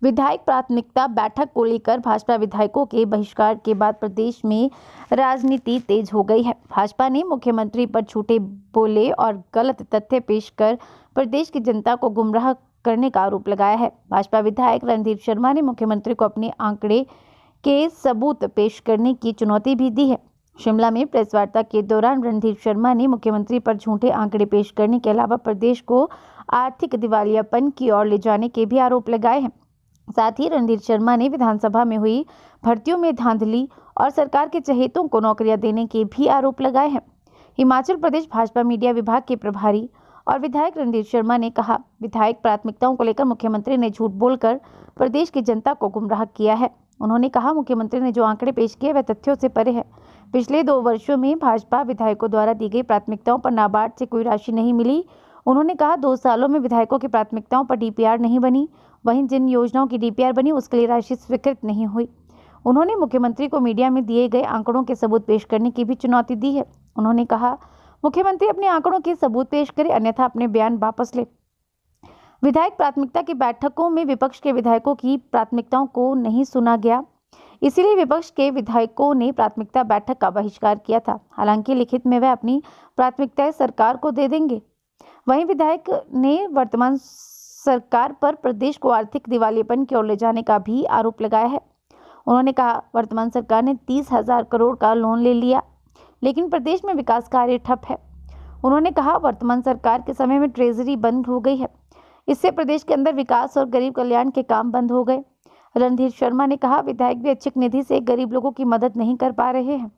विधायक प्राथमिकता बैठक को लेकर भाजपा विधायकों के बहिष्कार के बाद प्रदेश में राजनीति तेज हो गई है। भाजपा ने मुख्यमंत्री पर झूठे बोले और गलत तथ्य पेश कर प्रदेश की जनता को गुमराह करने का आरोप लगाया है। भाजपा विधायक रणधीर शर्मा ने मुख्यमंत्री को अपने आंकड़े के सबूत पेश करने की चुनौती भी दी है। शिमला में प्रेस वार्ता के दौरान रणधीर शर्मा ने मुख्यमंत्री पर झूठे आंकड़े पेश करने के अलावा प्रदेश को आर्थिक दिवालियापन की ओर ले जाने के भी आरोप लगाए हैं। साथ ही रणधीर शर्मा ने विधानसभा में हुई भर्तियों में धांधली और सरकार के चहेतों को नौकरियां देने के भी आरोप लगाए हैं। हिमाचल प्रदेश भाजपा मीडिया विभाग के प्रभारी और विधायक रणधीर शर्मा ने कहा, विधायक प्राथमिकताओं को लेकर मुख्यमंत्री ने झूठ बोलकर प्रदेश की जनता को गुमराह किया है। उन्होंने कहा, मुख्यमंत्री ने जो आंकड़े पेश किए वह तथ्यों से परे है। पिछले 2 वर्षों में भाजपा विधायकों द्वारा दी गई प्राथमिकताओं पर नाबार्ड से कोई राशि नहीं मिली। उन्होंने कहा, 2 सालों में विधायकों की प्राथमिकताओं पर डीपीआर नहीं बनी, वहीं जिन योजनाओं की डीपीआर बनी उसके लिए राशि स्वीकृत नहीं हुई। उन्होंने मुख्यमंत्री को मीडिया में दिए गए आंकड़ों के सबूत पेश करने की भी चुनौती दी है। उन्होंने कहा, मुख्यमंत्री अपने आंकड़ों के सबूत पेश करें, अन्यथा अपने बयान वापस ले। विधायक प्राथमिकता की बैठकों में विपक्ष के विधायकों की प्राथमिकताओं को नहीं सुना गया, इसीलिए विपक्ष के विधायकों ने प्राथमिकता बैठक का बहिष्कार किया था। हालांकि लिखित में वह अपनी प्राथमिकताएं सरकार को दे देंगे। वहीं विधायक ने वर्तमान सरकार पर प्रदेश को आर्थिक दिवालियापन की ओर ले जाने का भी आरोप लगाया है। उन्होंने कहा, वर्तमान सरकार ने 30,000 करोड़ का लोन ले लिया, लेकिन प्रदेश में विकास कार्य ठप है। उन्होंने कहा, वर्तमान सरकार के समय में ट्रेजरी बंद हो गई है, इससे प्रदेश के अंदर विकास और गरीब कल्याण के काम बंद हो गए। रणधीर शर्मा ने कहा, विधायक भी ऐच्छिक निधि से गरीब लोगों की मदद नहीं कर पा रहे हैं।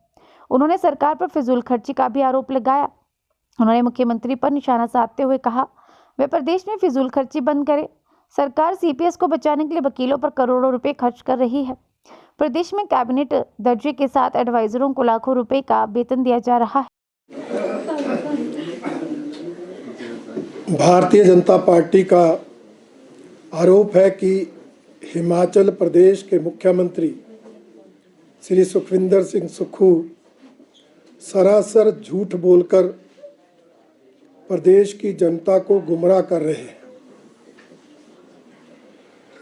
उन्होंने सरकार पर फिजूल खर्ची का भी आरोप लगाया। उन्होंने मुख्यमंत्री पर निशाना साधते हुए कहा, वे प्रदेश में फिजूल खर्ची बंद करें। सरकार सीपीएस को बचाने के लिए वकीलों पर करोड़ों रुपए खर्च कर रही है। प्रदेश में कैबिनेट दर्जे के साथ एडवाइजरों को लाखों रुपए का वेतन दिया जा रहा है। भारतीय जनता पार्टी का आरोप है कि हिमाचल प्रदेश के मुख्यमंत्री श्री सुखविंदर सिंह सुक्खू सरासर झूठ बोलकर प्रदेश की जनता को गुमराह कर रहे हैं।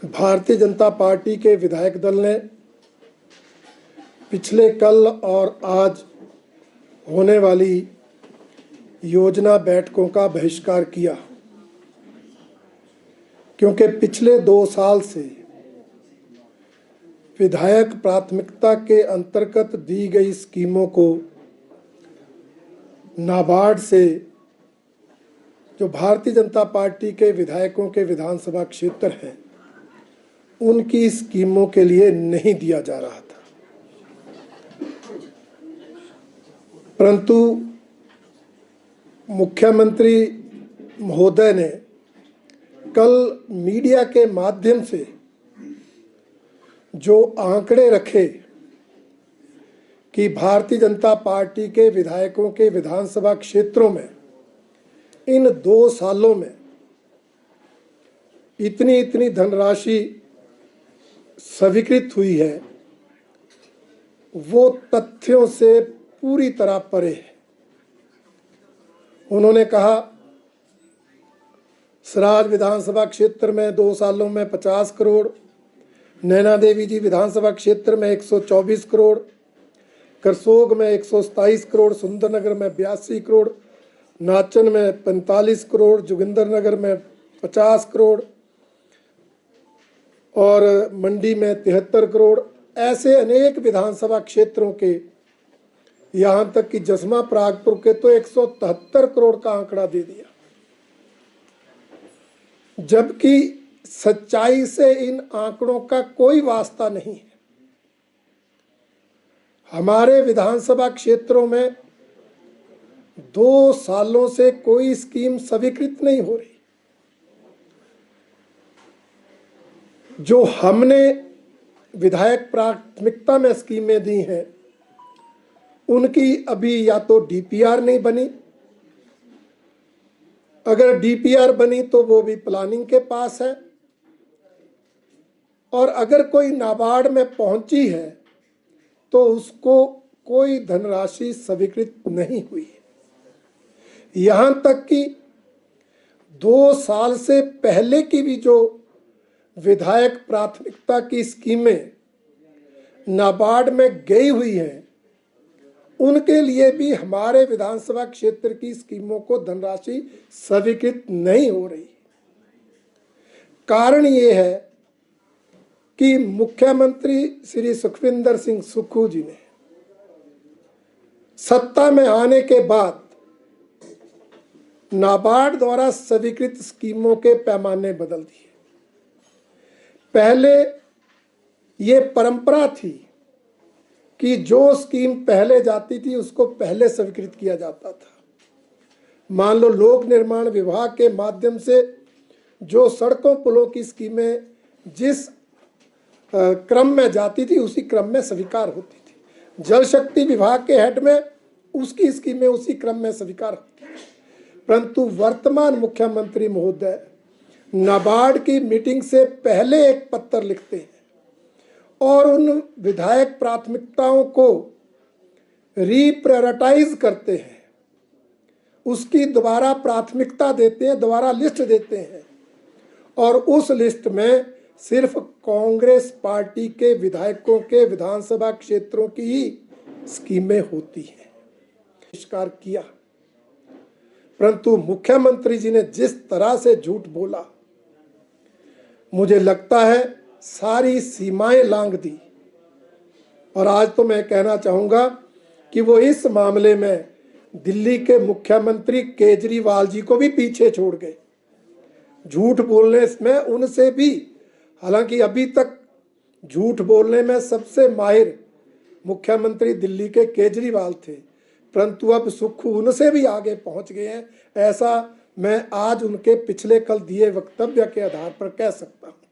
भारतीय जनता पार्टी के विधायक दल ने पिछले कल और आज होने वाली योजना बैठकों का बहिष्कार किया, क्योंकि पिछले 2 साल से विधायक प्राथमिकता के अंतर्गत दी गई स्कीमों को नाबार्ड से, जो भारतीय जनता पार्टी के विधायकों के विधानसभा क्षेत्र हैं, उनकी स्कीमों के लिए नहीं दिया जा रहा था। परंतु मुख्यमंत्री महोदय ने कल मीडिया के माध्यम से जो आंकड़े रखे कि भारतीय जनता पार्टी के विधायकों के विधानसभा क्षेत्रों में इन 2 सालों में इतनी धनराशि स्वीकृत हुई है, वो तथ्यों से पूरी तरह परे है। उन्होंने कहा, सराज विधानसभा क्षेत्र में 2 सालों में 50 करोड़, नैना देवी जी विधानसभा क्षेत्र में 124 करोड़, करसोग में 127 करोड़, सुंदरनगर में 82 करोड़, नाचन में 45 करोड़, जोगिंदरनगर में 50 करोड़ और मंडी में 73 करोड़, ऐसे अनेक विधानसभा क्षेत्रों के, यहाँ तक कि जसमा परागपुर के तो 173 करोड़ का आंकड़ा दे दिया, जबकि सच्चाई से इन आंकड़ों का कोई वास्ता नहीं है। हमारे विधानसभा क्षेत्रों में 2 सालों से कोई स्कीम स्वीकृत नहीं हो रही। जो हमने विधायक प्राथमिकता में स्कीमें दी हैं, उनकी अभी या तो डीपीआर नहीं बनी, अगर डीपीआर बनी तो वो भी प्लानिंग के पास है, और अगर कोई नाबार्ड में पहुंची है तो उसको कोई धनराशि स्वीकृत नहीं हुई। यहाँ तक कि 2 साल से पहले की भी जो विधायक प्राथमिकता की स्कीमें नाबार्ड में गई हुई हैं, उनके लिए भी हमारे विधानसभा क्षेत्र की स्कीमों को धनराशि स्वीकृत नहीं हो रही। कारण ये है कि मुख्यमंत्री श्री सुखविंदर सिंह सुक्खू जी ने सत्ता में आने के बाद नाबार्ड द्वारा स्वीकृत स्कीमों के पैमाने बदल दिए। पहले ये परंपरा थी कि जो स्कीम पहले जाती थी उसको पहले स्वीकृत किया जाता था। मान लो लोक निर्माण विभाग के माध्यम से जो सड़कों पुलों की स्कीमें जिस क्रम में जाती थी उसी क्रम में स्वीकार होती थी। जल शक्ति विभाग के हेड में उसकी स्कीमें उसी क्रम में स्वीकार होती थी। परंतु वर्तमान मुख्यमंत्री महोदय नाबार्ड की मीटिंग से पहले एक पत्र लिखते हैं और उन विधायक प्राथमिकताओं को रीप्रायोरिटाइज करते हैं, उसकी दोबारा प्राथमिकता देते हैं, दोबारा लिस्ट देते हैं और उस लिस्ट में सिर्फ कांग्रेस पार्टी के विधायकों के विधानसभा क्षेत्रों की ही स्कीमें होती हैं। बहिष्कार किया, परंतु मुख्यमंत्री जी ने जिस तरह से झूठ बोला, मुझे लगता है सारी सीमाएं लांघ दी। और आज तो मैं कहना चाहूँगा कि वो इस मामले में दिल्ली के मुख्यमंत्री केजरीवाल जी को भी पीछे छोड़ गए। झूठ बोलने में उनसे भी, हालांकि अभी तक झूठ बोलने में सबसे माहिर मुख्यमंत्री दिल्ली के केजरीवाल थे, परंतु अब सुक्खू उनसे भी आगे पहुंच गए हैं। ऐसा मैं आज उनके पिछले कल दिए वक्तव्य के आधार पर कह सकता हूं।